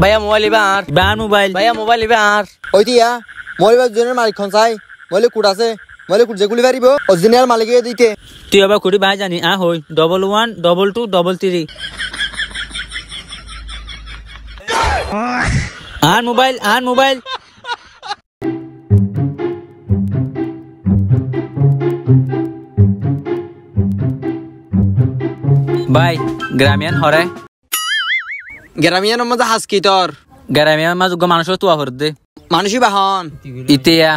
ভাইয়া মোবাইল এবার বান মোবাইল ভাইয়া মোবাইল এবার ওই দিয়া মোবাইল জনের মালিক খন চাই মোবাইলে কুট আছে মোবাইলে কুট যেগুলি পারিব অরিজিনাল মালিকে দিতে তুই আবার কুটি ভাই জানি হই 112223 আন মোবাইল ভাই গ্রামিয়ান হরে গ্রামিয়ার মধ্যে হাসকি তোর গ্রামিয়ান মাজুগ মানুষ তো আহর দে মানুষই বাহন ইতিয়া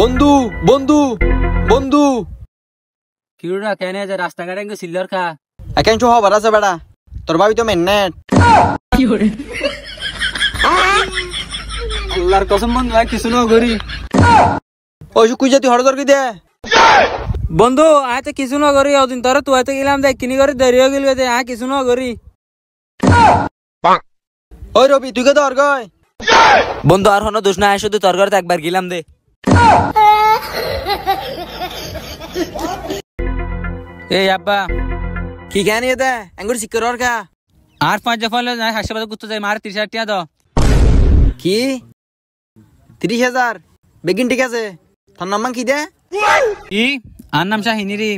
বন্ধু বন্ধু বন্ধু কিরুনা কেনে যে রাস্তাঘাটে এঙ্গে সিল্লার খা এখন চো হবার আছে বেড়া তোর ভাবি তো মেন্নেট আল্লাহর কসম বন্ধু ভাই কিছু না করি ওই কুই জাতি হরদর কি দে বন্ধু আয় তো কিছু না করি ওদিন তোর তুই তো গেলাম দেখ কিনি করে দেরি হয়ে গেল আয় কিছু না করি ওই রবি তুই কে তো অর্গয় বন্ধু আর হনো দোষ না আয় শুধু তোর ঘরে একবার গেলাম দে এই আব্বা কি কেন দে আঙ্গুর সিক্কর অর কা আর 5 ফলে যায় হাসপাতালে কুত্তে যায় মার 30,000 টাকা দাও কি 30,000 বেগিন ঠিক আছে তোর নাম কি দে কি আর নাম শাহিনী রে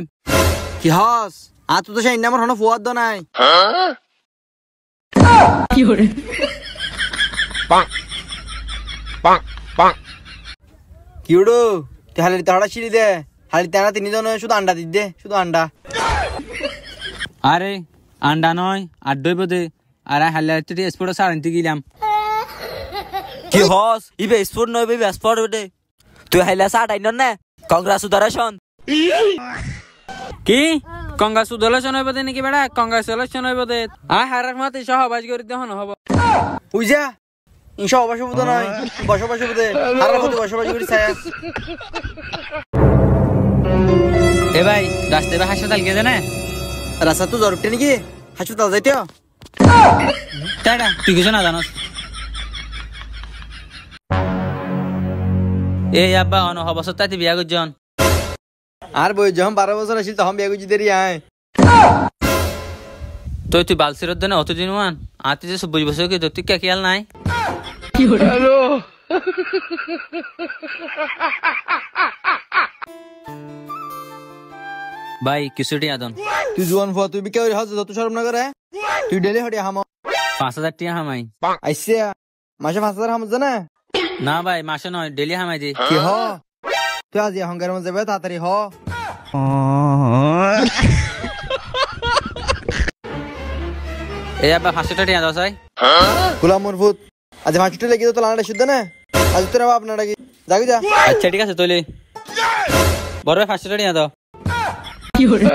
কি হস আর তো সেই নাম হনো ফুয়াদ দ নাই কি হরে কি উড়ো তুই হালি তাড়া ছিড়ি দে হালি তাড়া তিনজন শুধু আন্ডা দি দে শুধু আন্ডা আরে আন্ডা নয় আড্ডই বদে আর হালে তুই স্পোর্ট সারতে গেলাম কি হস ইবে স্পোর্ট নয় বেবি স্পোর্ট বটে তুই হাইলা সাট আইন না কংগ্রাচুলেশন কি কংগ্রাচুলেশন হইব দে নাকি বেড়া কংগ্রাচুলেশন হইব দে আয় হারার মতে সহবাস করি দেহন হব বুঝা ইনশা অবশ্যই নয় বসবাস বুঝে আর কত বসবাস করি ছায়া এ ভাই রাস্তায় হাসপাতাল গেছে না রাস্তা তো জরুরতে নাকি হাসপাতাল যাইতে তাইডা তুই কিছু না জানোস এই আব্বা অন হবছর তাইতে বিয়া করজন আর বই যখন 12 বছর আসিল তখন বিয়া করছি দেরি আয় তুই বালসিরত দেন অতদিন মান আতি যে 24 বছর কি তুই কে খেয়াল নাই ভাই কিছুটি আদন তুই জোয়ান ফুয়া তুই বিকে হাজ যত শরম না করে তুই ডেলি হড়ি হাম 5,000 টাকা হামাই আইছে মাসে 5,000 হাম জানা না ভাই মাসে নয় ডেলি হামাই দি কি হ তুই আজ হংগার মধ্যে যাবে তাড়াতাড়ি হ এই আব্বা 500 টাকা দাও চাই গোলাম মুরফুত আজ মাছটা লেগে তো লানাটা শুদ্ধ না আজ তোর বাপ না ডাকি যাবি যা আচ্ছা ঠিক আছে তোলে বড় 500 টাকা দাও কি হলো